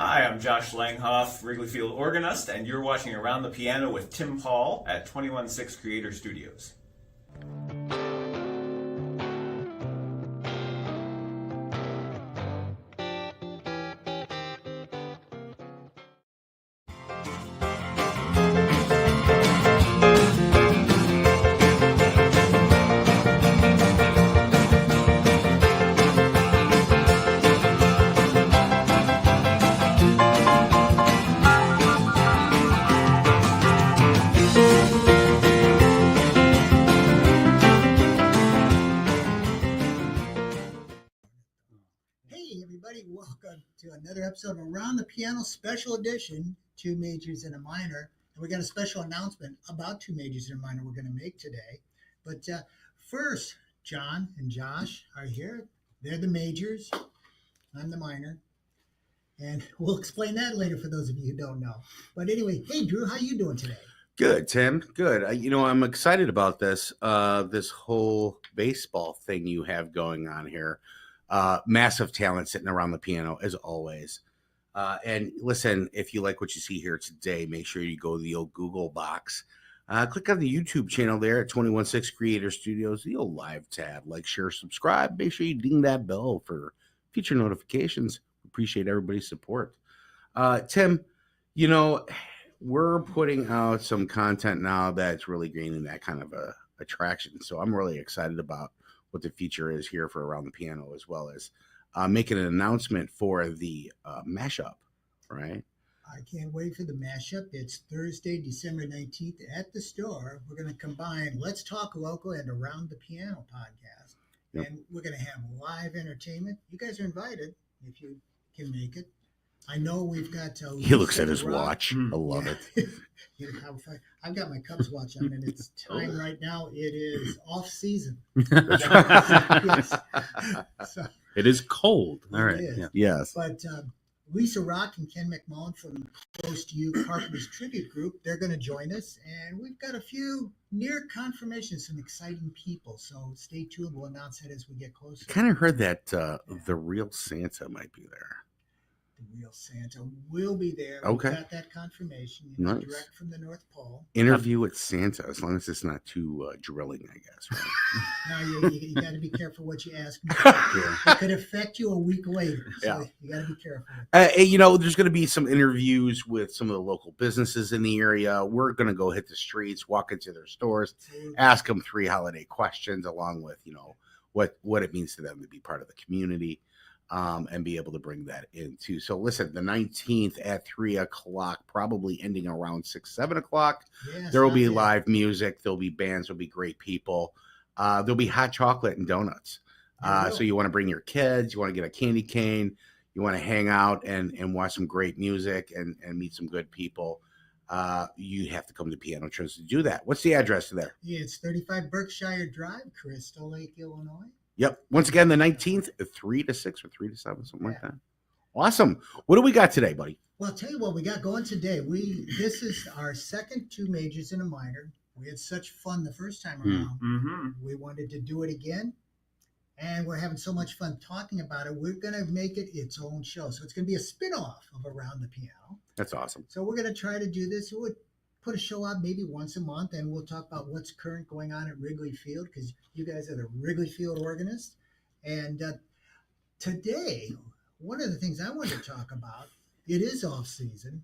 Hi, I'm Josh Langhoff, Wrigley Field Organist, and you're watching Around the Piano with Tim Paul at 216 Creator Studios. Hey everybody, welcome to another episode of Around the Piano Special Edition, Two Majors and a Minor. And we got a special announcement about two majors and a minor we're going to make today. But first, John and Josh are here. They're the majors. I'm the minor. And we'll explain that later for those of you who don't know. But anyway, hey Drew, how you doing today? Good, Tim. Good. I'm excited about this whole baseball thing you have going on here. Massive talent sitting around the piano as always. And listen, if you like what you see here today, make sure you go to the old Google box. Click on the YouTube channel there at 216 Creator Studios, the old live tab. Like, share, subscribe. Make sure you ding that bell for future notifications. Appreciate everybody's support. Tim, we're putting out some content now that's really gaining that kind of a attraction. So I'm really excited about what the future is here for Around the Piano, as well as making an announcement for the mashup, right? I can't wait for the mashup. It's Thursday, December 19th at the store. We're going to combine Let's Talk Local and Around the Piano podcast. Yep. And we're going to have live entertainment. You guys are invited if you can make it. I know we've got he looks at his watch. I love it. I've got my Cubs watch on, and it's time right now. It is off season. Yes. So, it is cold. All right. Yeah. Yes. But Lisa Rock and Ken McMullen from Close to You Carpenters Tribute Group, they're going to join us, and we've got a few near confirmations, some exciting people. So stay tuned. We'll announce that as we get closer. I kind of heard that the real Santa might be there. The real Santa will be there. Okay. We got that confirmation. It's nice. Direct from the North Pole. Interview with Santa, as long as it's not too drilling, I guess. Right? Now you got to be careful what you ask me. It could affect you a week later. So you got to be careful. There's going to be some interviews with some of the local businesses in the area. We're going to go hit the streets, walk into their stores, ask them 3 holiday questions, along with, what it means to them to be part of the community. And be able to bring that in too. So listen, the 19th at 3:00, probably ending around 6, 7 o'clock. Yes, there will be live music. There'll be bands. There'll be great people. There'll be hot chocolate and donuts. So you want to bring your kids. You want to get a candy cane. You want to hang out and watch some great music and meet some good people. You have to come to Piano Trends to do that. What's the address there? Yeah, it's 35 Berkshire Drive, Crystal Lake, Illinois. Yep. Once again, the 19th, 3 to 6 or 3 to 7, something like that. Awesome. What do we got today, buddy? Well, I'll tell you what we got going today. This is our second 2 majors and a minor. We had such fun the first time around. Mm-hmm. We wanted to do it again, and we're having so much fun talking about it. We're going to make it its own show. So it's going to be a spin-off of Around the Piano. That's awesome. So we're going to try to do this. We'll put a show out maybe once a month, and we'll talk about what's current going on at Wrigley Field, because you guys are the Wrigley Field Organists. And today, one of the things I wanted to talk about, it is off season,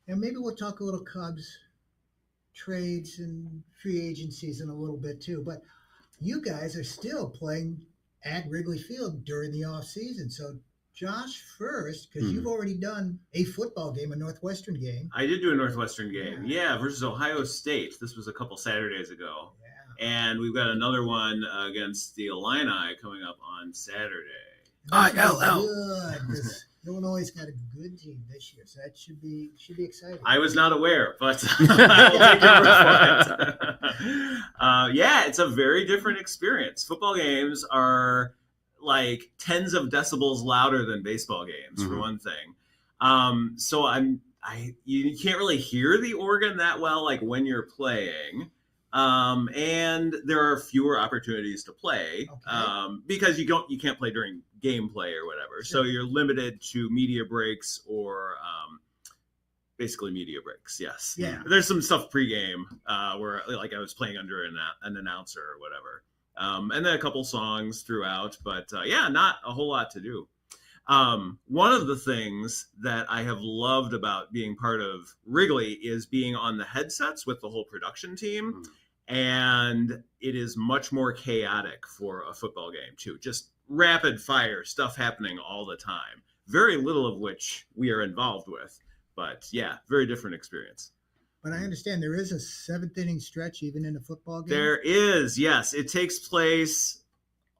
and maybe we'll talk a little Cubs trades and free agencies in a little bit too. But you guys are still playing at Wrigley Field during the off season. So Josh first, because you've already done a football game, a Northwestern game. I did do a Northwestern game, versus Ohio State. This was a couple Saturdays ago. And we've got another one against the Illini coming up on Saturday. Good, because Illinois got a good team this year, so that should be exciting. I was not aware, but I will take your word for it. It's a very different experience. Football games are like tens of decibels louder than baseball games, for one thing. So you can't really hear the organ that well, like when you're playing. And there are fewer opportunities to play because you can't play during gameplay or whatever. So you're limited to media breaks or basically media breaks. Yes. Yeah. There's some stuff pregame where like I was playing under an announcer or whatever. And then a couple songs throughout, but not a whole lot to do. One of the things that I have loved about being part of Wrigley is being on the headsets with the whole production team. And it is much more chaotic for a football game too. Just rapid fire stuff happening all the time. Very little of which we are involved with. But yeah, very different experience. But I understand there is a 7th inning stretch even in a football game. There is, yes. It takes place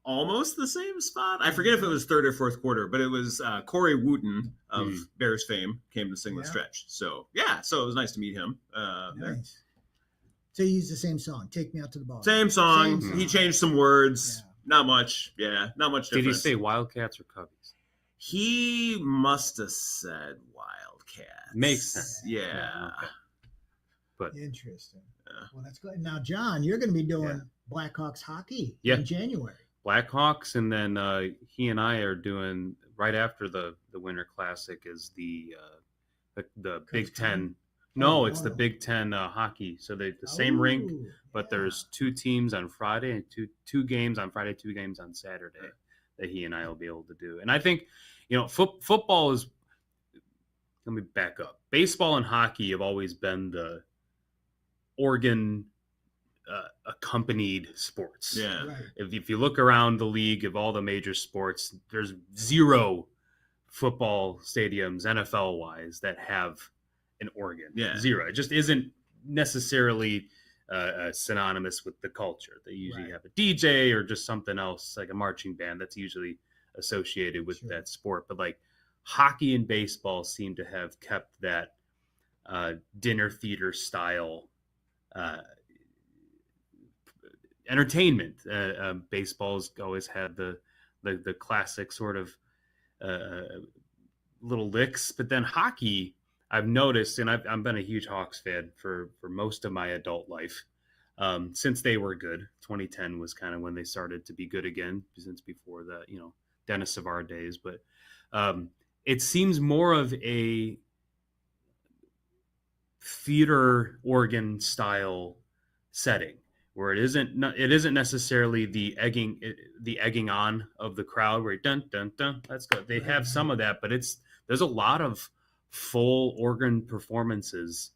almost the same spot. I forget if it was 3rd or 4th quarter, but it was Corey Wooten of Bears fame came to sing the stretch. So so it was nice to meet him. Nice. So you use the same song, "Take Me Out to the Ball." Same song. He changed some words. Yeah. Not much. Yeah, not much difference. Did he say Wildcats or Cubbies? He must have said Wildcats. Makes sense. Yeah. Okay. But interesting. Yeah. Well, that's good. Now, John, you're going to be doing Blackhawks hockey in January. Blackhawks, and then he and I are doing right after the Winter Classic is the Big Ten. No, it's the Big Ten hockey. So the same rink, but there's 2 teams on Friday and two games on Friday, 2 games on Saturday that he and I will be able to do. And I think, football is. Let me back up. Baseball and hockey have always been the organ accompanied sports. Yeah. Right. If you look around the league of all the major sports, there's 0 football stadiums, NFL wise, that have an organ. Yeah. 0. It just isn't necessarily synonymous with the culture. They usually have a DJ or just something else, like a marching band that's usually associated with that sport. But like hockey and baseball seem to have kept that dinner theater style entertainment. Baseball's always had the classic sort of little licks, but then hockey, I've noticed, and I've been a huge Hawks fan for most of my adult life, since they were good. 2010 was kind of when they started to be good again, since before the Dennis Savard days. But it seems more of a theater organ style setting, where it isn't necessarily the egging on of the crowd where dun dun dun. Let's go. They have some of that, but there's a lot of full organ performances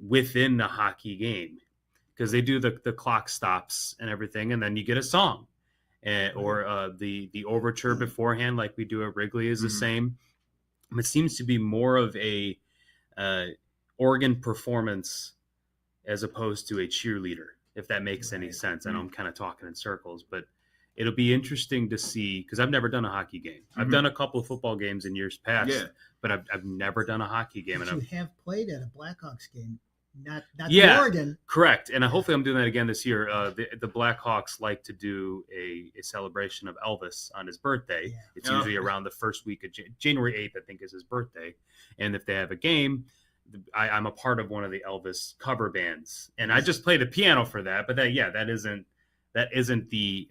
within the hockey game, because they do the clock stops and everything, and then you get a song, or the overture beforehand, like we do at Wrigley, is the same. It seems to be more of a organ performance as opposed to a cheerleader, if that makes any sense. I know I'm kind of talking in circles, but it'll be interesting to see, because I've never done a hockey game. I've done a couple of football games in years past, but I've never done a hockey game. But and you have played at a Blackhawks game, not the Oregon. Correct. And hopefully I'm doing that again this year. The Blackhawks like to do a celebration of Elvis on his birthday. Yeah. It's usually around the first week of January 8th, I think, is his birthday. And if they have a game, I'm a part of one of the Elvis cover bands, and I just play the piano for that. But that isn't the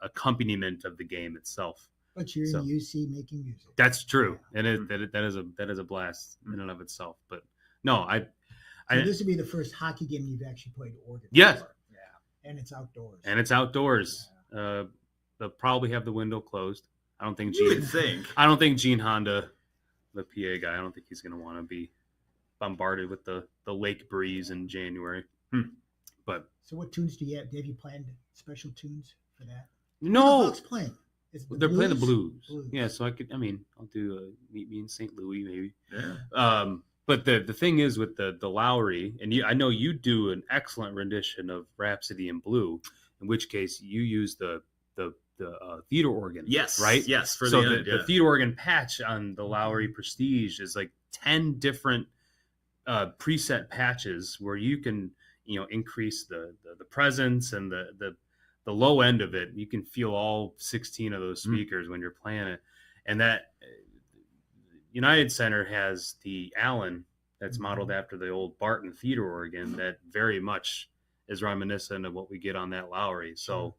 accompaniment of the game itself. But you're in UC making music. That's true, and that is a blast in and of itself. But no, So this would be the first hockey game you've actually played organ. Yes. Yeah. And it's outdoors. They'll probably have the window closed. I don't think Gene Honda, the PA guy, I don't think he's going to want to be bombarded with the lake breeze in January. But so what tunes do you have? Have you planned special tunes for that? No. What are the Hawks playing? They're playing the blues. Yeah, so I'll do Meet Me in St. Louis maybe. Yeah. But the thing is with the Lowry, and I know you do an excellent rendition of Rhapsody in Blue, in which case you use the theater organ. Yes. Right? Yes. The theater organ patch on the Lowry Prestige is like 10 different preset patches where you can increase the presence and the low end of it. You can feel all 16 of those speakers when you're playing it. And that United Center has the Allen that's modeled after the old Barton theater organ that very much is reminiscent of what we get on that Lowry. So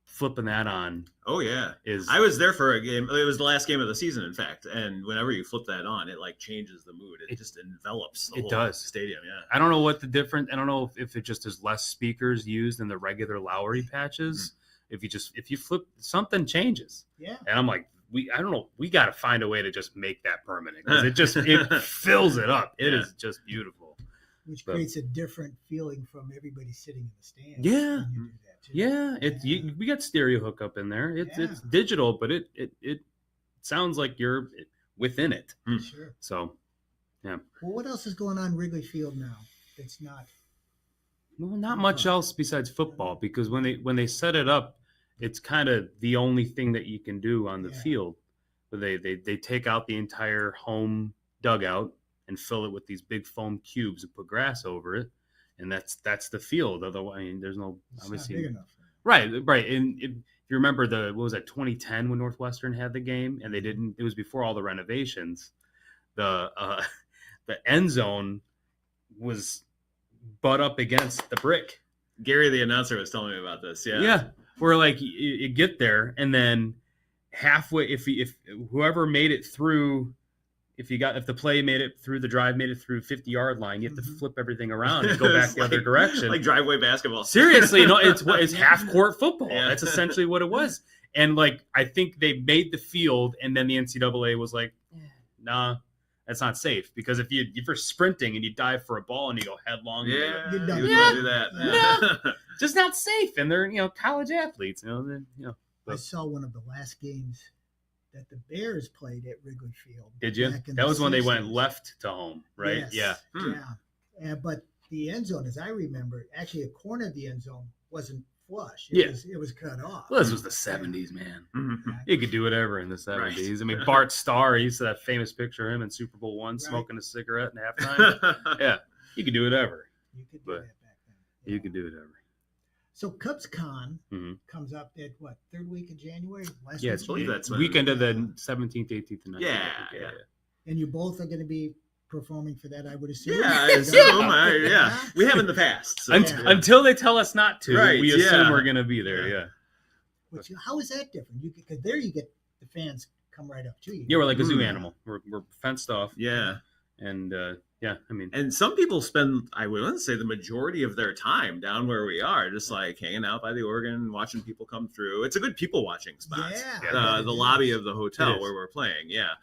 flipping that on Oh yeah. is. I was there for a game. It was the last game of the season, in fact. And whenever you flip that on, it like changes the mood. It just envelops the It whole does. stadium. Yeah. I don't know what the difference. I don't know if it just is less speakers used in the regular Lowry patches. If you flip, something changes. Yeah. And I'm like, I don't know. We got to find a way to just make that permanent because it fills it up. It is just beautiful. Which creates a different feeling from everybody sitting in the stands. Yeah. when you do that, too. Yeah, we got stereo hookup in there. It's digital, but it sounds like you're within it. Sure. So, yeah. Well, what else is going on Wrigley Field now? It's not. Well, not much else besides football because when they set it up, it's kind of the only thing that you can do on the field. They take out the entire home dugout and fill it with these big foam cubes and put grass over it, and that's the field. Otherwise, I mean, there's no obviously not big enough. right. And if you remember what was that 2010 when Northwestern had the game and they didn't, it was before all the renovations. The end zone was butt up against the brick. Gary, the announcer, was telling me about this. Yeah. Yeah. Where like you get there and then halfway, if whoever made it through, if the play made it through the drive, made it through 50-yard line, you have to flip everything around and go back the other direction. Like driveway basketball. Seriously, no, it's half court football. Yeah. That's essentially what it was. And like I think they made the field, and then the NCAA was like, nah, that's not safe because if you're sprinting and you dive for a ball and you go headlong, Yeah, You're done. you would Yeah. do that. Yeah. just not safe. And they're college athletes, I saw one of the last games that the Bears played at Wrigley Field. Did you? back in That the was when they went 60s. left to home, right? Yes. Yeah. Yeah. But the end zone, as I remember, actually a corner of the end zone wasn't flush. Yeah. It was cut off. Well, this was the 70s, man. Mhm. You could do whatever in the 70s. I mean, Bart Starr, he used to that famous picture of him in Super Bowl I Right. smoking a cigarette in halftime. Yeah, you could do whatever. You could do But that back then. You could do whatever. So CubsCon Mhm. comes up at what, third week of January? Last Yeah, week it's of believe January? that's when- weekend of the 17th, 18th, and 19th. Yeah. And you both are going to be performing for that, I would assume. Yeah, I assume. Yeah, we have in the past. So, Yeah. Until they tell us not to, Right, we assume yeah. we're going to be there. Yeah. Which, how is that different? Because there you get the fans come right up to you. Yeah, we're like a zoo Mm. animal. We're fenced off. Yeah. And yeah, I mean, And some people spend, I would say, the majority of their time down where we are, just like hanging out by the organ, watching people come through. It's a good people watching spot. Yeah. The lobby of the It hotel is. where we're playing. Yeah.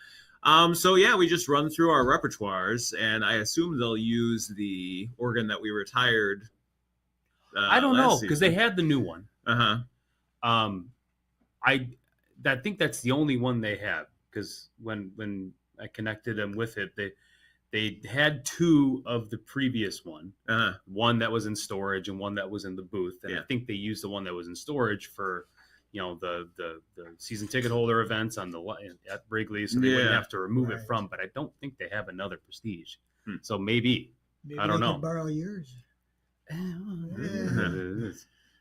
So yeah, we just run through our repertoires, and I assume they'll use the organ that we retired. I don't know because they had the new one. Uh huh. I think that's the only one they have because when I connected them with it, they had two of the previous one, one that was in storage and one that was in the booth, and I think they used the one that was in storage for the season ticket holder events on at Wrigley, so they wouldn't have to remove it from. But I don't think they have another Prestige, so maybe I don't they know. could borrow yours.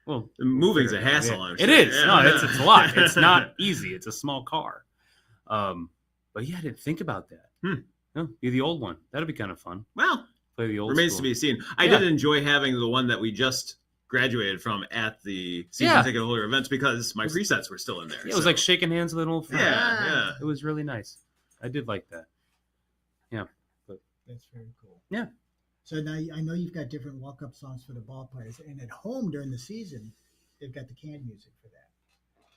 Well, moving's a hassle. I'm It sure. is. Yeah. No, it's a lot. It's not easy. It's a small car. But yeah, I didn't think about that. No, be the old one. That'd be kind of fun. Well, Play the old. remains school. to be seen. I did enjoy having the one that we just graduated from at the season ticket holder events because my presets were still in there. Yeah, it was like shaking hands with an old friend. Yeah. It was really nice. I did like that. That's very cool. Yeah. So now I know you've got different walk-up songs for the ball players, and at home during the season, they've got the canned music for that.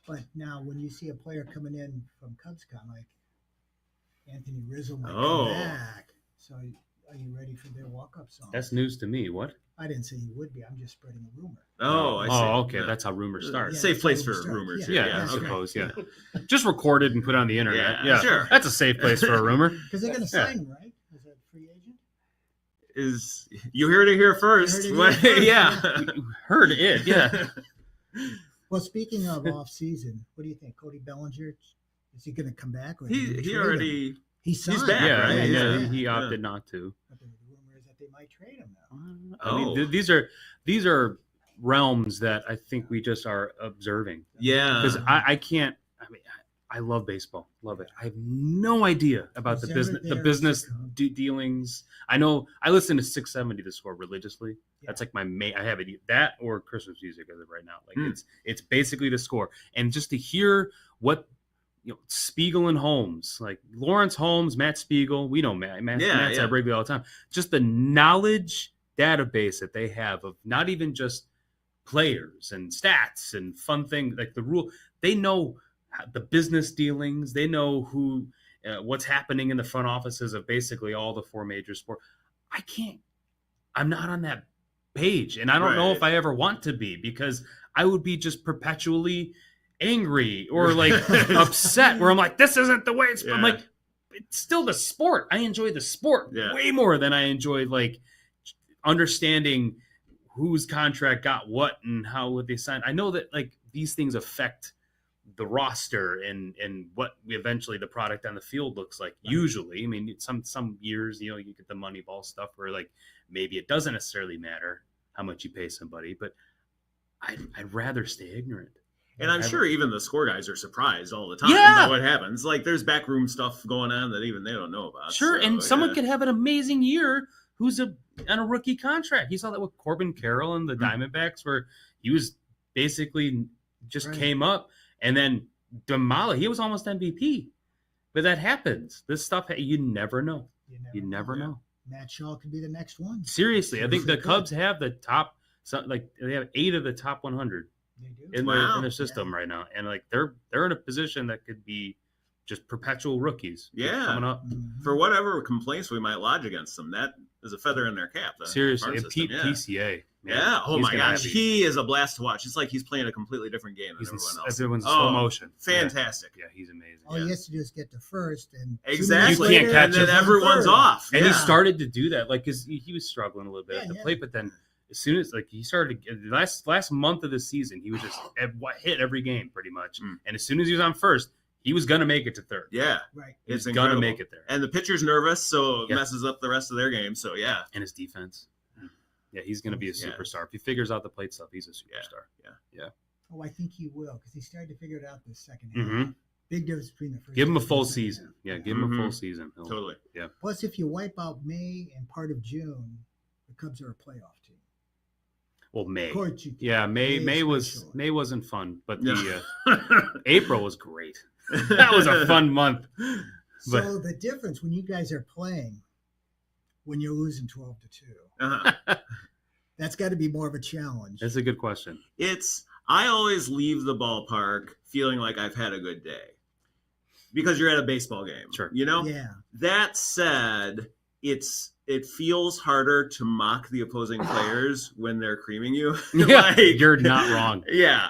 But now when you see a player coming in from CubsCon, like Anthony Rizzo might come back, so are you ready for their walk-up song? That's news to me. What? I didn't say you would be. I'm just spreading a rumor. Oh, I see. Oh, okay. Yeah. That's how rumors start. Yeah, Safe that's place how for rumors start. rumors. Yeah, Yeah, I that's suppose. right. Yeah. Just recorded and put on the internet. Yeah, Yeah, sure. That's a safe place for a rumor. Because they're going to sign him, right? Is that a free agent? Is you heard it here first? You heard it here first, Yeah. Heard it. Yeah. Well, speaking of off-season, what do you think? Cody Bellinger, is he going to come back? Or he trade him? already. He signed. back, Yeah, right? yeah, Yeah. he opted not to. But the rumor is that they might trade him now. I mean, these are realms that I think we just are observing. Yeah. Because I can't. I mean, I love baseball. Love it. I have no idea about the Who's ever business there, come. dealings. I know I listen to 670 The Score religiously. Yeah. That's like my main. I have it that or Christmas music as of right now. Like Hmm. it's basically The Score, and just to hear what Spiegel and Holmes, like Lawrence Holmes, Matt Spiegel. We know Matt's at Wrigley all the time. Just the knowledge database that they have of not even just players and stats and fun things like the rule. They know the business dealings. They know who, what's happening in the front offices of basically all the four major sports. I'm not on that page, and I don't know if I ever want to be, because I would be just perpetually angry or like upset where I'm like, this isn't the way it's. I'm like, it's still the sport. I enjoy the sport way more than I enjoy like understanding whose contract got what and how would they sign. I know that like these things affect the roster and what eventually the product on the field looks like. Usually, I mean, some years, you get the Moneyball stuff where like maybe it doesn't necessarily matter how much you pay somebody, but I'd rather stay ignorant. And I'm sure even the score guys are surprised all the time by what happens. Like there's backroom stuff going on that even they don't know about. Sure, so, and someone could have an amazing year who's on a rookie contract. You saw that with Corbin Carroll and the Diamondbacks, where he was basically just came up and then demolished. He was almost MVP. But that happens. This stuff, you never know. You never know. Matt Shaw could be the next one. Seriously, I think the Cubs have the top, they have 8 of the top 100 in their system right now, and like they're in a position that could be just perpetual rookies. Coming up. For whatever complaints we might lodge against them, that is a feather in their cap. Seriously, PCA. Man, yeah. Oh my gosh, he is a blast to watch. It's like he's playing a completely different game than everyone else. Everyone's in slow motion. Fantastic. Yeah, he's amazing. All he has to do is get to first, and exactly. You can't catch him. And everyone's off. And he started to do that, like, because he was struggling a little bit at the plate, but then as soon as like he started the last month of the season, he was just hit every game pretty much. And as soon as he was on first, he was gonna make it to third. Yeah, right. It's gonna make it there. And the pitcher's nervous, so it messes up the rest of their game. So and his defense. Yeah, he's gonna be a superstar. If he figures out the plate stuff, he's a superstar. Yeah. Oh, I think he will, because he started to figure it out this second half. Big difference between the first. Give him a full season. Yeah, give him a full season. Totally. Yeah. Plus, if you wipe out May and part of June, the Cubs are a playoff team. Well, May. Yeah, May wasn't fun, but the April was great. That was a fun month. So the difference when you guys are playing, when you're losing 12-2, that's got to be more of a challenge. That's a good question. I always leave the ballpark feeling like I've had a good day because you're at a baseball game. Sure. Yeah. That said, it feels harder to mock the opposing players when they're creaming you. Yeah, you're not wrong. Yeah.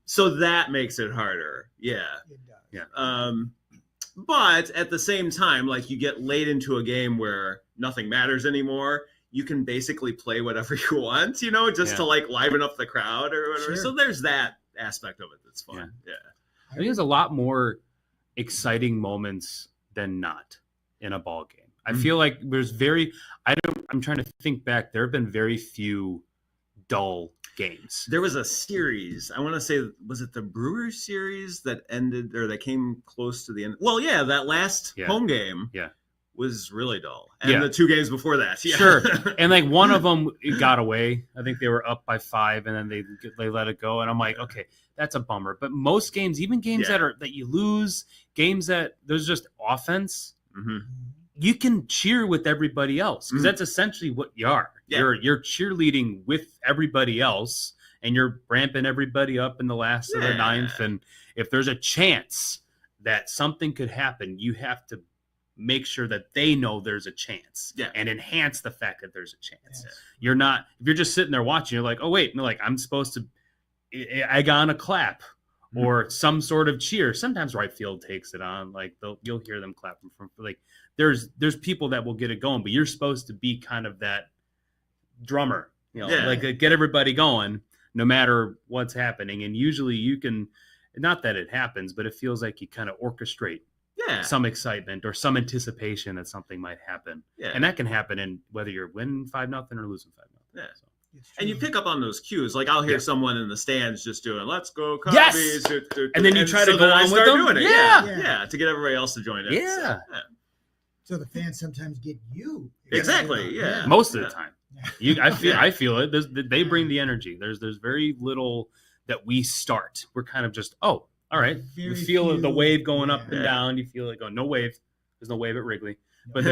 So that makes it harder. Yeah. It does. Yeah. But at the same time, like you get late into a game where nothing matters anymore. You can basically play whatever you want, just to like liven up the crowd or whatever. Sure. So there's that aspect of it that's fun. Yeah. I think there's a lot more exciting moments than not in a ball game. I feel like I'm trying to think back. There have been very few dull games. There was a series, I want to say, was it the Brewers series that ended or that came close to the end? Well, yeah, that last home game was really dull. And the 2 games before that. Yeah. Sure. And like one of them got away. I think they were up by 5 and then they let it go. And I'm like, okay, that's a bummer. But most games, even games that you lose, games that there's just offense, you can cheer with everybody else because that's essentially what you are. Yeah. You're cheerleading with everybody else and you're ramping everybody up in the last of the 9th. And if there's a chance that something could happen, you have to make sure that they know there's a chance and enhance the fact that there's a chance. Yes. You're not, if you're just sitting there watching, you're like, oh wait, no, like I'm supposed to egg on a clap or some sort of cheer. Sometimes right field takes it on, like you'll hear them clapping from like, there's people that will get it going, but you're supposed to be kind of that drummer, like get everybody going no matter what's happening. And usually you can, not that it happens, but it feels like you kind of orchestrate some excitement or some anticipation that something might happen. Yeah. And that can happen in whether you're winning 5-0 or losing 5-0. Yeah. So. It's And you true. pick up on those cues. Like I'll hear Yeah. someone in the stands just doing "Let's go Yes! Cubbies," And then you try to so go then I on with start them? doing it. Yeah. Yeah, to get everybody else to join in. Yeah. So the fans sometimes get you. Exactly, yeah. Most of the Yeah. time. Yeah. I feel it. They bring the energy. There's very little that we start. We're kind of just, all right. You Very feel the few, wave going up and yeah. down. You feel it going. No wave. There's no wave at Wrigley. But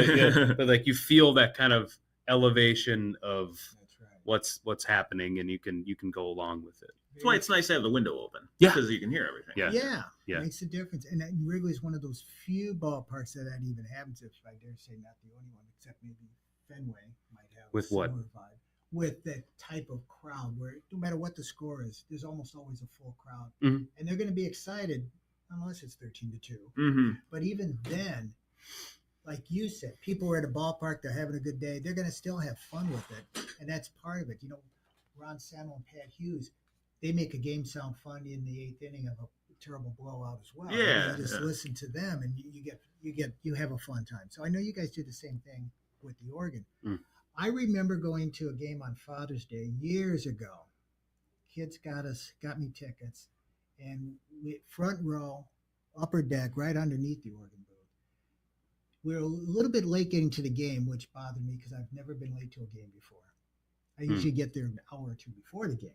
but like you feel that kind of elevation of That's right. what's happening, and you can go along with it. That's why it's nice to have the window open. Yeah. Because you can hear everything. Yeah. Yeah. Makes a difference. And Wrigley is one of those few ballparks that even happens, if I dare say not the only one, except maybe Fenway might have With a what? similar vibe. With that type of crowd where no matter what the score is, there's almost always a full crowd. Mhm. And they're going to be excited unless it's 13-2. Mm-hmm. But even then, like you said, people are at a ballpark, they're having a good day, they're going to still have fun with it. And that's part of it. Ron Sano and Pat Hughes, they make a game sound fun in the 8th inning of a terrible blowout as well. Yeah, You just yeah. listen to them and you have a fun time. So I know you guys do the same thing with the organ. Mm. I remember going to a game on Father's Day years ago. Kids got me tickets, and front row, upper deck, right underneath the organ booth. We were a little bit late getting to the game, which bothered me because I've never been late to a game before. I usually get there an hour or two before the game.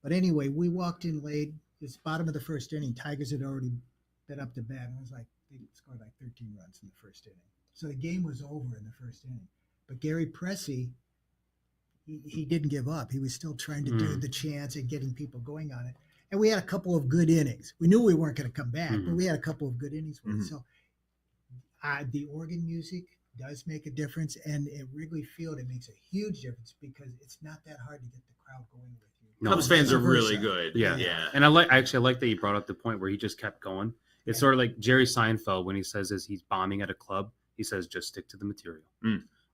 But anyway, we walked in late. It's bottom of the first inning. Tigers had already been up to bat, and it was like they scored like 13 runs in the first inning. So the game was over in the first inning. But Gary Pressey, he didn't give up. He was still trying to do the chants and getting people going on it. And we had a couple of good innings. We knew we weren't going to come back, but we had a couple of good innings with it. So the organ music does make a difference. And at Wrigley Field, it makes a huge difference because it's not that hard to get the crowd going with you. No. Cubs fans are Vice really versa. good. Yeah. Yeah. And I like that you brought up the point where he just kept going. It's sort of like Jerry Seinfeld when he says as he's bombing at a club, he says just stick to the material.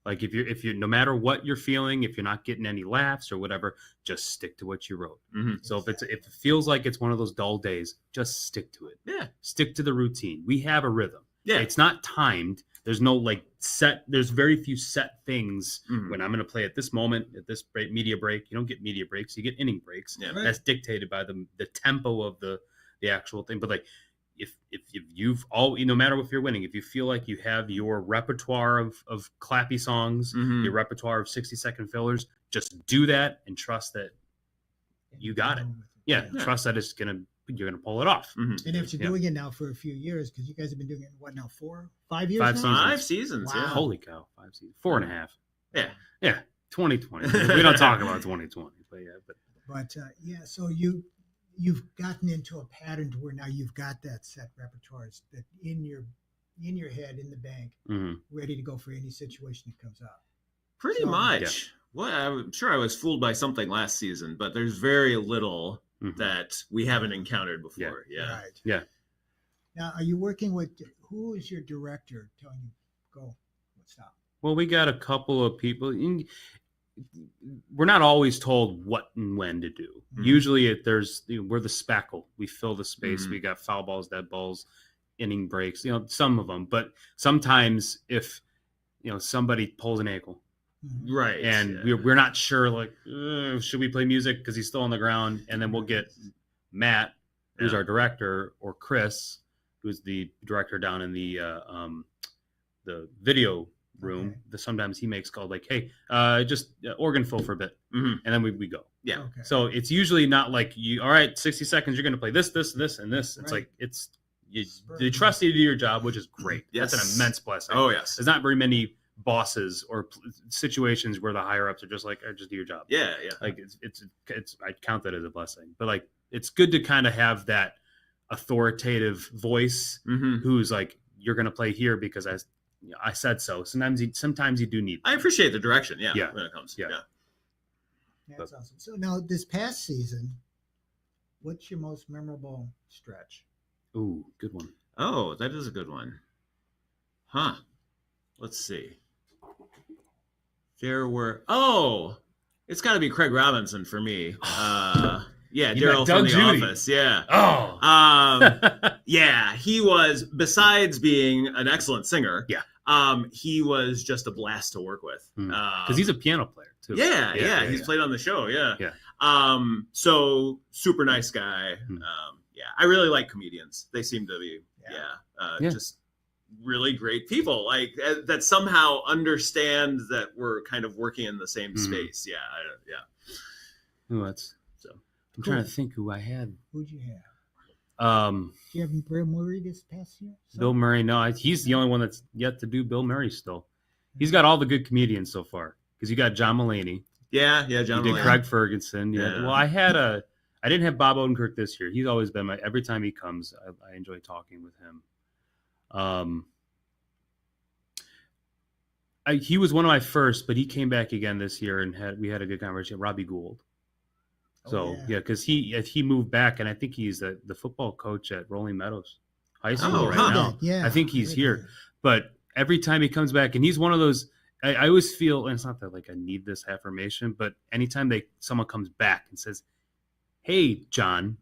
Like if you no matter what you're feeling, if you're not getting any laughs or whatever, just stick to what you wrote. Mhm. So if it feels like it's one of those dull days, just stick to it. Yeah. Stick to the routine. We have a rhythm. Yeah. It's not timed. There's no there's very few set things Mhm. when I'm going to play at this moment, at this media break. You don't get media breaks, you get inning breaks. Yeah. Right. That's dictated by the tempo of the actual thing. But like if you've no matter if you're winning, if you feel like you have your repertoire of clappy songs, Mhm. your repertoire of 60-second fillers, just do that and trust that you got it. Yeah, Yeah. trust that you're gonna pull it off. Mhm. And after Yeah. doing it now for a few years, because you guys have been doing it, what now, 5 years? 5 now? seasons. 5 seasons. Wow. Yeah. Holy cow, 5 seasons, 4.5. Yeah. Yeah, 2020. We don't talk about 2020, but yeah, but But so you've gotten into a pattern to where now you've got that set repertoire that in your head, in the bank, mhm. ready to go for any situation that comes up. Pretty So- much. Well, I'm sure I was fooled by something last season, but there's very little Mhm. that we haven't encountered before. Yeah. Right. Yeah. Now, are you working with who is your director telling you go, stop? Well, we got a couple of people. We're not always told what and when to do. Mhm. Usually, we're the spackle. We fill the space. Mhm. We got foul balls, dead balls, inning breaks. Some of them. But sometimes, if somebody pulls an ankle Mhm. Right. and yeah. we're not sure, like, should we play music because he's still on the ground, and then we'll get Matt, who's Yeah. our director, or Chris, who's the director down in the video room. Okay. Sometimes he makes calls like, hey, just organ fill for a bit, Mhm. and then we go. Yeah. Okay. So it's usually not like all right, 60 seconds, you're going to play this, and this. It's Right. like they Spur. trust you to do your job, which is great. Yes. That's an immense blessing. Oh, yes. There's not very many bosses or situations where the higher ups are just like, just do your job. Yeah. Yeah. Like it's I count that as a blessing. But like it's good to kind of have that authoritative voice Mhm. who's like, you're going to play here because I said so. Sometimes you do need. I appreciate the direction. Yeah. Yeah. When it comes. Yeah. Yeah. That's awesome. So now this past season, what's your most memorable stretch? Ooh, good one. Oh, that is a good one. Huh. Let's see. It's got to be Craig Robinson for me. Yeah, You Daryl met Doug from The Judy. Office. Yeah. Oh. Yeah, he was, besides being an excellent singer, Yeah. he was just a blast to work with. Because he's a piano player too. Yeah. He's played on the show. Yeah. So super nice guy. Hmm. I really like comedians. They seem to be Yeah. just really great people, like that somehow understand that we're kind of working in the same space. Ooh, that's so. I'm trying to think who I had. Who'd you have? Um, Did you have Bill Murray this past year? Bill Murray. No, he's the only one that's yet to do Bill Murray still. He's got all the good comedians so far because you got John Mulaney. John You did Mulaney. Craig Ferguson. Yeah. Well, I didn't have Bob Odenkirk this year. He's always been every time he comes, I enjoy talking with him. He was one of my first, but he came back again this year and we had a good conversation. Robbie Gould. So because he moved back, and I think he's the football coach at Rolling Meadows High School now. Yeah, I think he's here. But every time he comes back, and he's one of those, I always feel, and it's not that like I need this affirmation, but anytime someone comes back and says, "Hey, John,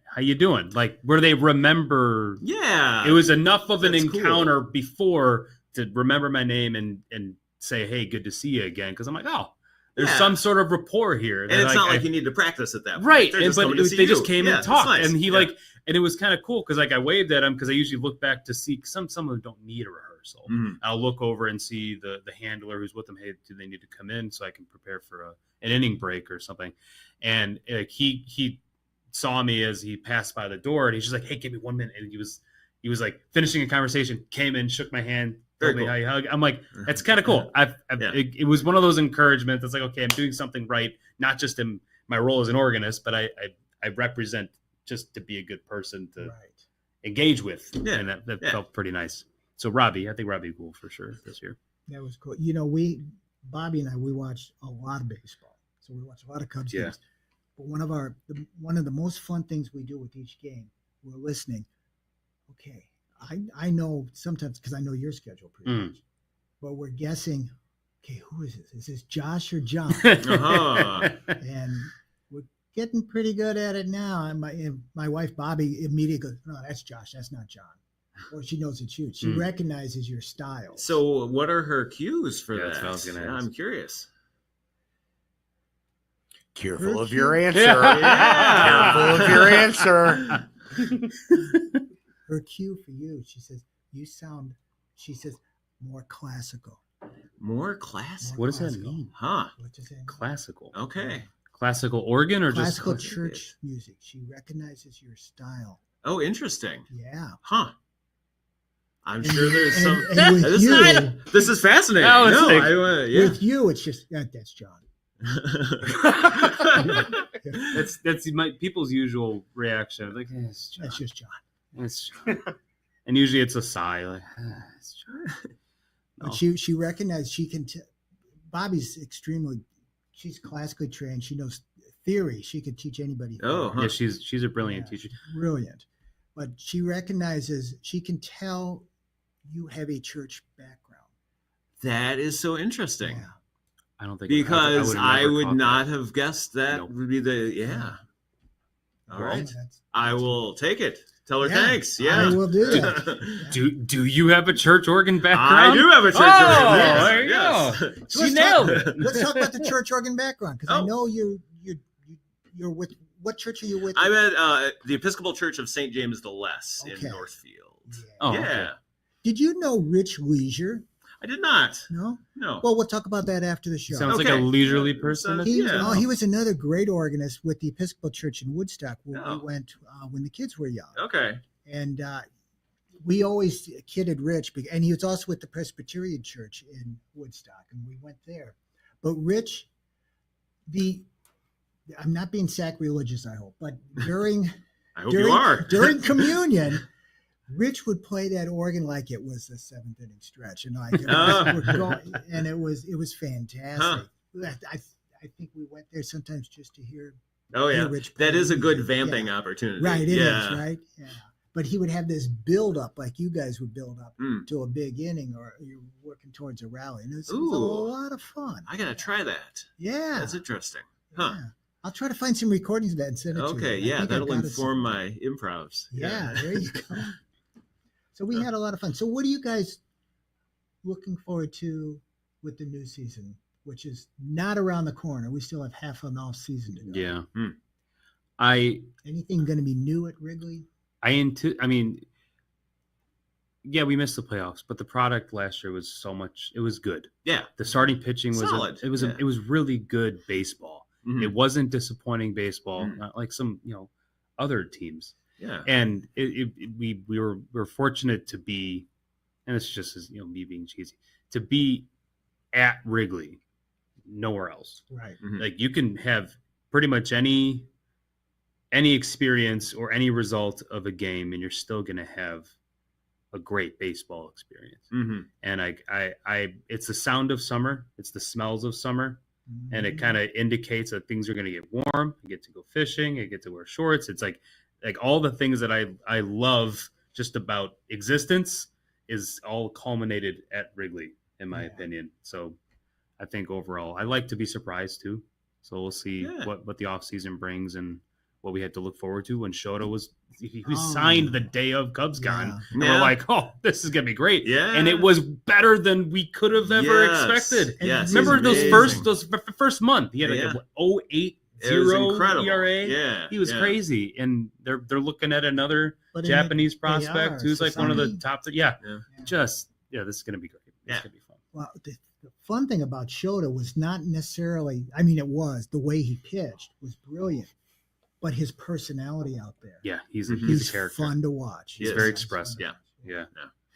how you doing?" Like where they remember, it was enough of an encounter before to remember my name and say, "Hey, good to see you again," because I'm like, oh. There's some sort of rapport here. And it's not like you need to practice at that point. Right. But they just came and talked. Nice. And and it was kind of cool because I waved at him because I usually look back to see some of them don't need a rehearsal. Mm-hmm. I'll look over and see the handler who's with them. Hey, do they need to come in so I can prepare for an inning break or something? And he saw me as he passed by the door and he's just like, "Hey, give me 1 minute." And he was like finishing a conversation, came in, shook my hand. Told me how you hug. I'm like, that's kind of cool. It was one of those encouragements. That's like, okay, I'm doing something right, not just in my role as an organist, but I represent just to be a good person to engage with. Yeah. And that felt pretty nice. So I think Robbie Gould for sure this year. That was cool. Bobby and I, we watched a lot of baseball. So we watched a lot of Cubs games. But one of the most fun things we do with each game, we're listening. Okay. I know sometimes because I know your schedule pretty much, but we're guessing. Okay, who is this? Is this Josh or John? And we're getting pretty good at it now. And my wife Bobby immediately goes, "No, that's Josh. That's not John." Or she knows it's you. She recognizes your style. So, what are her cues for that? That's what I was gonna ask. I'm curious. Careful of your answer. Careful of your answer. Her cue for you, she says, you sound, she says, more classical. More classical? What does that mean? Huh. What does that mean? Classical. Okay. Classical organ or classical just church music. She recognizes your style. Oh, interesting. Yeah. Huh. I'm sure there's some. This is fascinating. With you, it's just that's John. That's people's usual reaction. Like, it's John. That's just John. And usually it's a sigh. Like, it's John. No. But she recognized she can. Bobby's she's classically trained. She knows theory. She could teach anybody. Yeah, she's a brilliant teacher. Brilliant, but she recognizes she can tell you have a church background. That is so interesting. Yeah. I don't think because I would not have guessed that would be the All right, I will take it. Tell her thanks. Yeah, I will do that. Do you have a church organ background? I do have a church organ. Yes, There you go. She nailed it. Let's talk about the church organ background because I know you're with. What church are you with? I'm at the Episcopal Church of St. James the Less in Northfield. Yeah. Okay. Did you know Rich Leisure? I did not. No? No. Well, we'll talk about that after the show. Sounds like a leisurely person. He was another great organist with the Episcopal Church in Woodstock where we went when the kids were young. Okay. And we always kidded Rich, and he was also with the Presbyterian Church in Woodstock, and we went there. But Rich, I'm not being sacrilegious, I hope, but during communion, Rich would play that organ like it was the seventh inning stretch, and and it was fantastic. Huh. I think we went there sometimes just to hear. Oh yeah, Rich that is a good vamping opportunity. Right, it is, right? Yeah, but he would have this build up, like you guys would build up to a big inning, or you're working towards a rally, and it was a lot of fun. I gotta try that. Yeah, that's interesting. Huh. Yeah. I'll try to find some recordings of that and send it to you. Okay, yeah, that'll inform my improvs. Yeah, there you go. So we had a lot of fun. So what are you guys looking forward to with the new season? which is not around the corner. We still have half an off season to go. Yeah. Hmm. Anything going to be new at Wrigley? I mean, yeah, we missed the playoffs, but the product last year was so much. It was good. Yeah. The starting pitching was Solid. it was really good baseball. Mhm. It wasn't disappointing baseball, Mm. not like some other teams. Yeah. And we were fortunate to be, and it's just as me being cheesy, to be at Wrigley, nowhere else. Right. Mhm. Like you can have pretty much any experience or any result of a game, and you're still going to have a great baseball experience. Mhm. And I it's the sound of summer, it's the smells of summer, and it Mhm. kind of indicates that things are going to get warm. I get to go fishing, I get to wear shorts. It's like all the things that I love just about existence is all culminated at Wrigley, in my Yeah. opinion. So I think overall, I like to be surprised too. So we'll see Yeah. what the offseason brings and what we had to look forward to when Shota was Oh. signed the day of Cubs gone. Yeah. And Yeah. we're like, oh, this is gonna be great. Yeah. And it was better than we could have ever Yes. expected. Yes. Remember Amazing. those first month? He had like Yeah. a 0.80 It was incredible. ERA. Yeah. He was yeah. crazy, and they're looking at another But Japanese are. prospect who's like one of the Sasaki. top. This is gonna be great. This is Yeah. gonna be fun. Well, the fun thing about Shota was not necessarily, I mean, it was the way he pitched was brilliant, but his personality out there. Yeah, he's Mhm. He he's was a character. fun to watch. He's Yes. very expressive. Yeah. Yeah,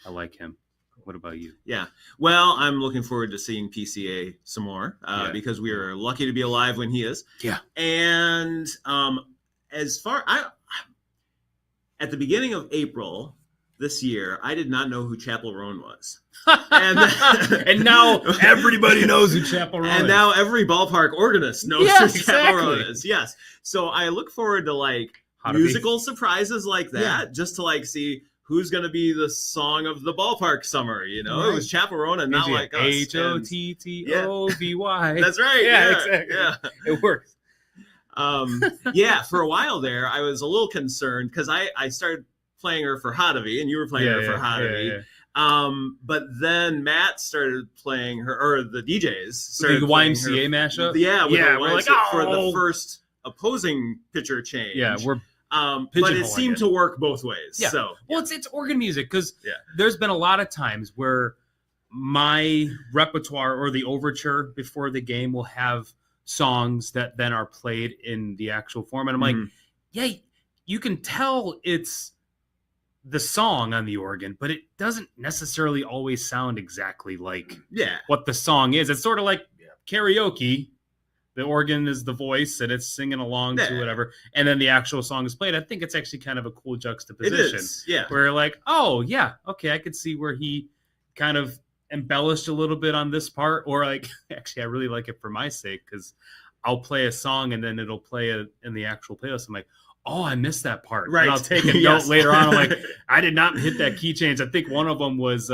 I like him. What about you? Yeah. Well, I'm looking forward to seeing PCA some more Yeah. because we are lucky to be alive when he is. Yeah. And as far at the beginning of April this year, I did not know who Chapel Roan was. And, And now everybody knows who Chapel Roan And is. now every ballpark organist knows Yes, who Chapel Roan exactly. is. Yes. So I look forward to like How to be- musical surprises like that, just to like see who's going to be the song of the ballpark summer. It was Right. Chapel Roan and not like us. And- HOTTOVY. That's right. Yeah, Yeah, exactly. Yeah. It works. Yeah. For a while there, I was a little concerned because I started playing her for Hadavi, and you were playing her for Hadavi. But then Matt started playing her, or the DJs The started playing YMCA her. mashup. Yeah, with Yeah, the we're like, YMCA for the "Oh." first opposing pitcher change. Yeah, we're but pigeonholing it seemed it. to work both ways. Yeah. So well, it's organ music because Yeah. there's been a lot of times where my repertoire or the overture before the game will have songs that then are played in the actual form, and I'm like, Mhm. yeah, you can tell it's the song on the organ, but it doesn't necessarily always sound exactly like yeah, what the song is. It's sort of like karaoke. The organ is the voice and it's singing along to Yeah. whatever. And then the actual song is played. I think it's actually kind of a cool it juxtaposition is. Yeah, where like, oh yeah, okay, I could see where he kind of embellished a little bit on this part, or like, actually, I really like it for my sake because I'll play a song and then it'll play in the actual playlist. I'm like, oh, I missed that part. Right. And I'll take a Yes. note later on. I'm like, I did not hit that key change. I think one of them was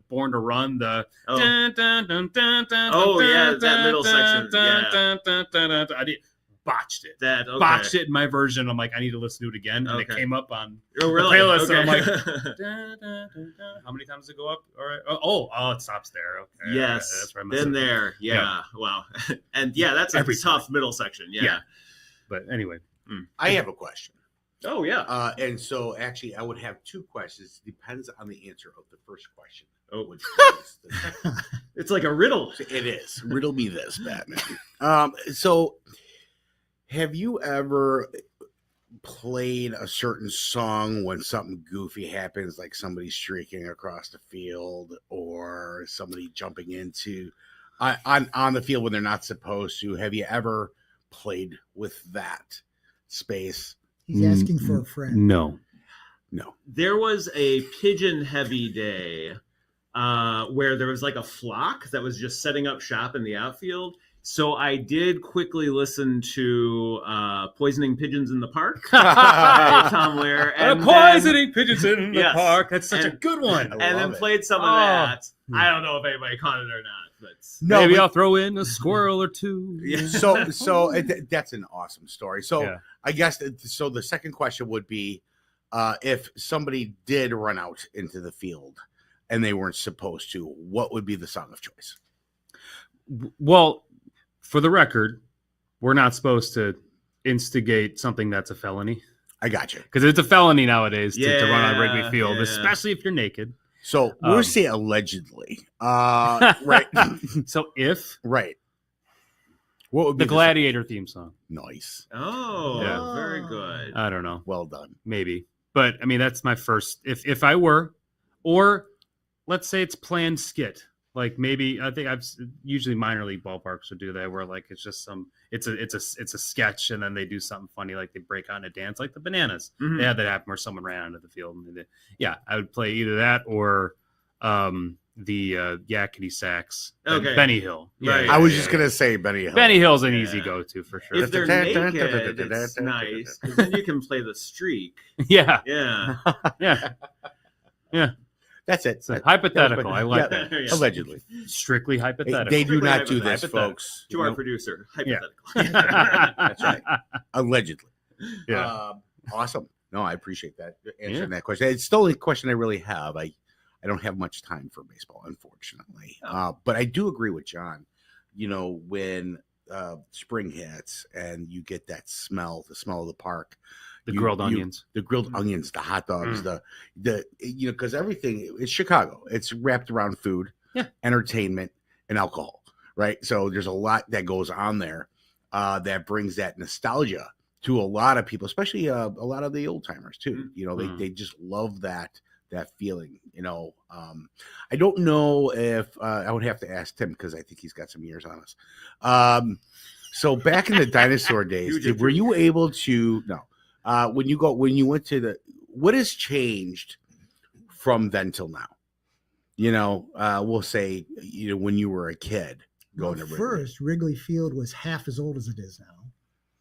Born to Run. The Oh. dun, dun, dun, dun, dun, Oh, dun, yeah, dun, that middle dun, section. dun, Yeah. dun, dun, dun, dun, dun. I botched it. that okay. Botched it in my version. I'm like, I need to listen to it again. And it Okay. came up on Oh, really? the playlist. And I'm Okay. like, dun, dun, dun, dun. How many times does it go up? All right. Oh, it stops there. Okay. Yes, That's where I messed been up. there. Yeah, wow. And yeah, that's a Every tough middle section. Yeah. Yeah. But anyway, I have a question. Oh yeah. And so actually I would have two questions. Depends on the answer of the first question. Oh. Which is the second. It's like a riddle. It is. Riddle me this, Batman. So have you ever played a certain song when something goofy happens, like somebody streaking across the field or somebody jumping into on the field when they're not supposed to? Have you ever played with that space? He's asking for a friend. no. No. There was a pigeon heavy day where there was like a flock that was just setting up shop in the outfield. So I did quickly listen to Poisoning Pigeons in the Park by Tom Lehrer. And Poisoning pigeons in the Yes. park. That's such a And- good one. I then, and then love it. played some of Oh. that. I don't know if anybody caught it or not, but No, Maybe but- I'll throw in a squirrel or two. Yeah. So that's an awesome story. So Yeah. I guess so. The second question would be, if somebody did run out into the field and they weren't supposed to, what would be the song of choice? Well, for the record, we're not supposed to instigate something that's a felony. I got you. Because it's a felony nowadays to run on Wrigley Yeah, Field, yeah. especially if you're naked. So we'll say allegedly. Right. So if Right. What would be the Gladiator theme song? Nice. Oh, Yeah. very good. I don't know. Well done. Maybe. But I mean, that's my first. If I were, or let's say it's planned skit. Like maybe I think I've usually minor league ballparks would do that where like it's just it's a sketch and then they do something funny like they break out in a dance like the Bananas. Mhm. They had that happen where someone ran onto the field and I would play either that or the Yakety Sax. Okay. Benny Hill. Right. I was just gonna say Benny Hill. Benny Hill's an Yeah. easy go-to for sure. If they're naked, it's nice because then you can play the streak. Yeah. Yeah. Yeah. That's it. So hypothetical. I like Yeah. that. Yeah. Allegedly. Strictly hypothetical. They do Strictly not do this, hypothetical. folks. To our producer, hypothetical. That's right. Allegedly. Yeah. Awesome. No, I appreciate that answering that question. It's still a question I really have. I don't have much time for baseball, unfortunately. But I do agree with John. You know, when spring hits and you get that smell, the smell of the park, The grilled onions. the grilled onions, the hot dogs, the because everything is Chicago. It's wrapped around food, entertainment, and alcohol, right? So there's a lot that goes on there that brings that nostalgia to a lot of people, especially a lot of the old timers too. You know, they just love that feeling. You know, I don't know if I would have to ask Tim because I think he's got some years on us. So back in the dinosaur days, were you able to when you went to what has changed from then till now? You know, we'll say, you know, when you were a kid going to Wrigley. First, Wrigley Field was half as old as it is now.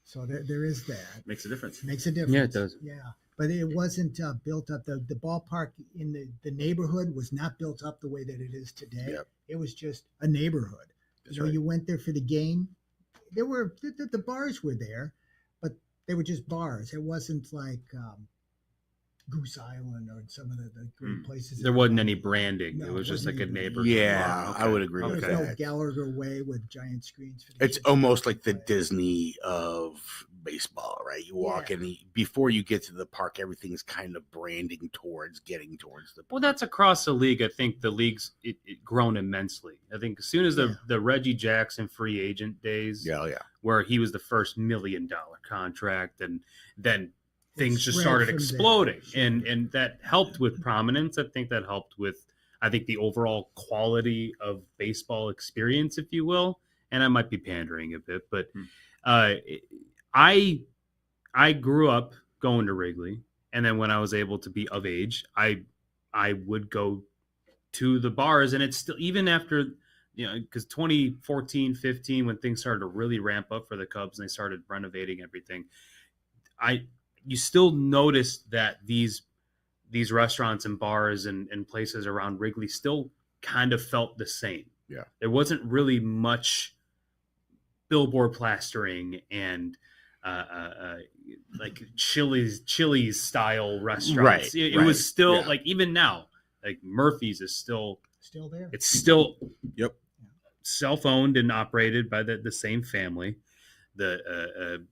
So there is that. Makes a difference. Makes a difference. Yeah, it does. Yeah. But it wasn't built up. The ballpark in the neighborhood was not built up the way that it is today. Yep. It was just a neighborhood. That's right. You went there for the game. There were the bars were there, but they were just bars. It wasn't like Goose Island or some of the great places. There wasn't any branding. No, it was just like a wasn't neighborhood. Yeah, bar. I would agree There with was no that. Gallagher Way with giant screens. For the It's kids. almost like the Right. Disney of baseball, right? You walk in, before you get to the park, everything's kind of branding towards getting towards the park. Well, that's across the league. I think the league's it grown immensely. I think as soon as the Reggie Jackson free agent days, yeah. where he was the first $1 million contract, and then things just spread started from there. exploding, Sure. and that helped with prominence. I think that helped with the overall quality of baseball experience, if you will. And I might be pandering a bit, but I grew up going to Wrigley, and then when I was able to be of age, I would go to the bars, and it's still, even after, you know, because 2014, 15, when things started to really ramp up for the Cubs and they started renovating everything, you still noticed that these restaurants and bars and places around Wrigley still kind of felt the same. Yeah. There wasn't really much billboard plastering and like Chili's style restaurants. Right, It was still yeah. like, even now, like Murphy's is still there. it's still Yep. self-owned and operated by the same family. The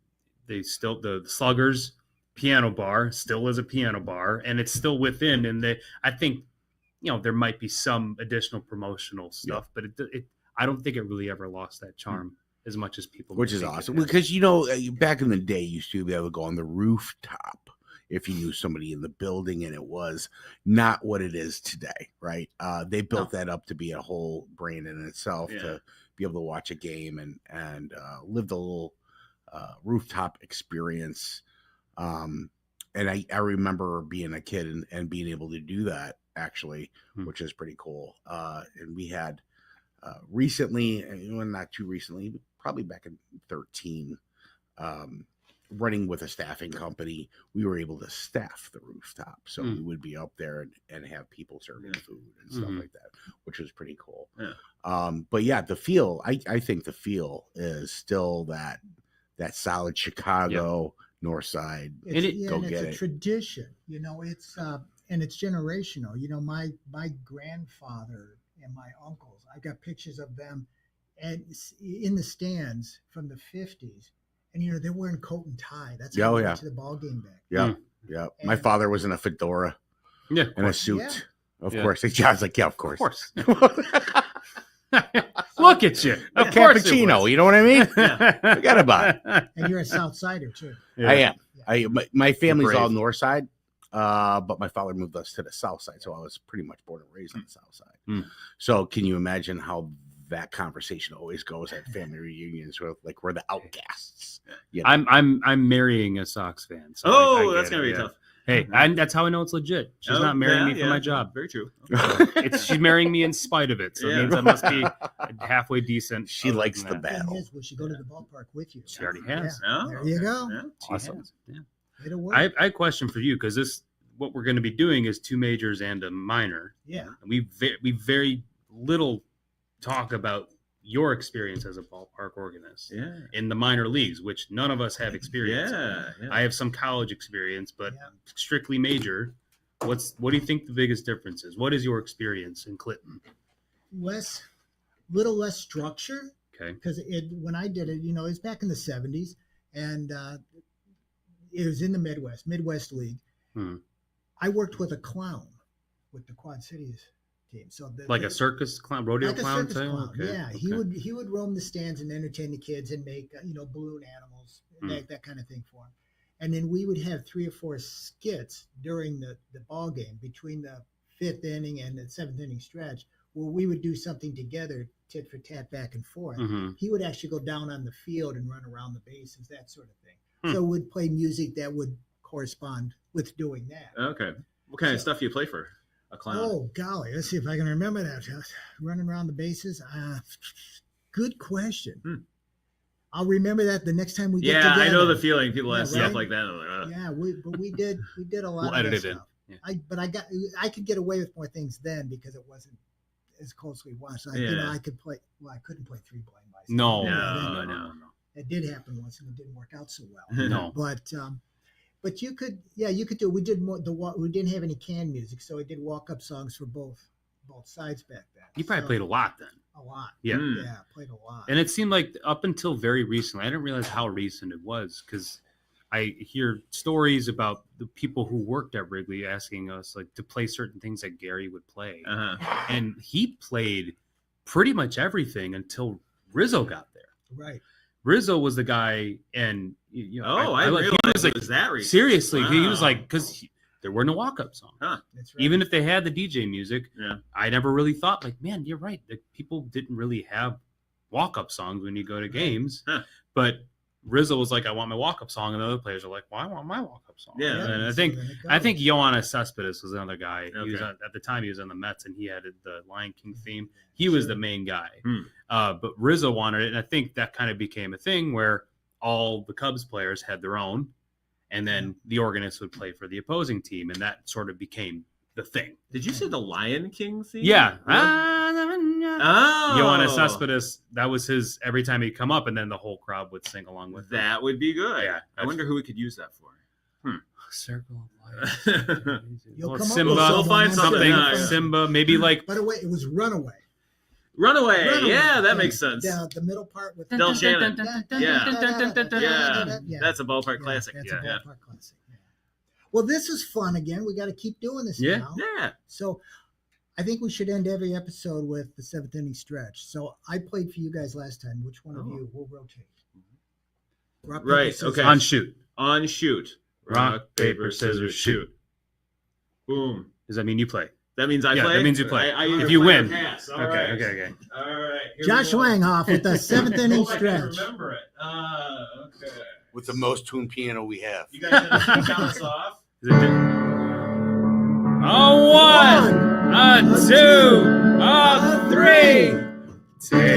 Sluggers piano bar still is a piano bar, and it's still within. And I think, you know, there might be some additional promotional stuff, but I don't think it really ever lost that charm as much as people. Which might is think it awesome, has. because, you know, back in the day, you used to be able to go on the rooftop if you knew somebody in the building, and it was not what it is today, right? They built that up to be a whole brand in itself, to be able to watch a game and live the little rooftop experience. And I remember being a kid and being able to do that, actually, which is pretty cool. And we had recently, well, not too recently, but probably back in 13, running with a staffing company, we were able to staff the rooftop. So we would be up there and have people serving food and stuff like that, which was pretty cool. Yeah. But yeah, the feel, I think the feel is still that solid Chicago North Side. It's a tradition, you know, and it's generational. You know, my grandfather and my uncles, I got pictures of them and in the stands from the 50s, and they're wearing coat and tie. That's Yeah, how oh, they yeah. went to the ball game back. Yeah, yeah. My And- father was in a fedora Yeah, and a suit. Yeah. Of Yeah. course. I was like, yeah, of course. of course. Look at you. A Of course it cappuccino, was. you know what I mean? Yeah. Forget about And you're a South Sider too. Yeah. I am. My family's Brave. all north side, but my father moved us to the south side, so I was pretty much born and raised on the south side. Hmm. So can you imagine how that conversation always goes at family reunions with like we're the outcasts? You know? I'm marrying a Sox fan. So I get that's gonna it, be yeah. tough. Hey, that's how I know it's legit. She's not marrying me for my job. Very true. She's marrying me in spite of it. So Yeah. it means I must be halfway decent. She other likes than the that. battle. Thing is, we should go to the ballpark with you. She already has. Oh, There you go. Yeah. She Awesome. has, yeah. It'll work. I have a question for you because what we're going to be doing is 2 majors and a minor. Yeah. And we very little talk about your experience as a ballpark organist Yeah. in the minor leagues, which none of us have experience. in. Yeah. I have some college experience, but Yeah. strictly major. What do you think the biggest difference is? What is your experience in Clinton? Little less structure. Okay. Because when I did it, it was back in the 70s, and it was in the Midwest League. Hmm. I worked with a clown with the Quad Cities team. So Like a circus clown, rodeo like a clown circus type? clown. Okay, Yeah, okay. he would roam the stands and entertain the kids and make balloon animals, that kind of thing for them. And then we would have 3 or 4 skits during the ball game between the 5th inning and the 7th inning stretch, where we would do something together, tit for tat, back and forth. Mhm. He would actually go down on the field and run around the bases, that sort of thing. Hmm. So we'd play music that would correspond with doing that. Okay. What kind of stuff do you play for a clown? Oh, golly. Let's see if I can remember that. Running around the bases. Good question. Hmm. I'll remember that the next time we get Yeah, together. I know the feeling. People Yeah, ask stuff right? like that. I'm like, ugh. Yeah, we did a lot We'll of edit that it in. stuff. Yeah. I could get away with more things then because it wasn't as closely watched. Yeah. I could play. Well, I couldn't play 3 blind mice. No, No, no. It did happen once, and it didn't work out so well. No. But you could do. We did more. We didn't have any canned music, so we did walk-up songs for both sides back then. You probably So, played a lot then. a lot. Yeah. Mm. Yeah, played a lot. And it seemed like up until very recently, I didn't realize how recent it was because I hear stories about the people who worked at Wrigley asking us like to play certain things that Gary would play. Uh-huh. And he played pretty much everything until Rizzo got there. Right. Rizzo was the guy, and I didn't realize he was like it was that recent. seriously, he was Wow. like because there were no walk-up songs. Huh. That's right. Even if they had the DJ music, Yeah. I never really thought like, man, you're right. That people didn't really have walk-up songs when you go to games. Huh. But Rizzo was like, I want my walk-up song, and the other players are like, well, I want my walk-up song. Yeah. And I so think then it I goes. think Ioannis Cespedes was another guy. He was Okay. at the time he was on the Mets, and he had the Lion King theme. He was Sure. the main guy. Hmm. But Rizzo wanted it, and I think that kind of became a thing where all the Cubs players had their own, and then the organist would play for the opposing team, and that sort of became the thing. Did you say the Lion King theme? Yeah. Oh. Johannes Cespedes, that was his every time he'd come up, and then the whole crowd would sing along with him. That would be good. Yeah. I wonder who we could use that for. Circle of Life. You'll Well, come up Simba, with We'll find something. something. Simba, maybe like By the way, it was Runaway. Runaway. Runaway. Yeah, that makes sense. The middle part with Del Shannon. Yeah. Yeah. That's a ballpark classic. That's Yeah. a ballpark classic. Yeah. Well, this is fun again. We got to keep doing this Yeah. now. Yeah. So I think we should end every episode with the 7th inning stretch. So I played for you guys last time. Which one of Oh. you will rotate? Rock, paper, Right, scissors. okay. on shoot. On shoot. Rock, paper, scissors, shoot. Boom. Does that mean you play? That means I Yeah, play. that means you play. I either If you play or win. pass. All Okay, right. okay. All right. Here Josh we go. Langhoff with the 7th inning Hope I can stretch. remember it. Okay. With the most tuned piano we have. You guys gonna count us off? Is it a one, a two, a three. Take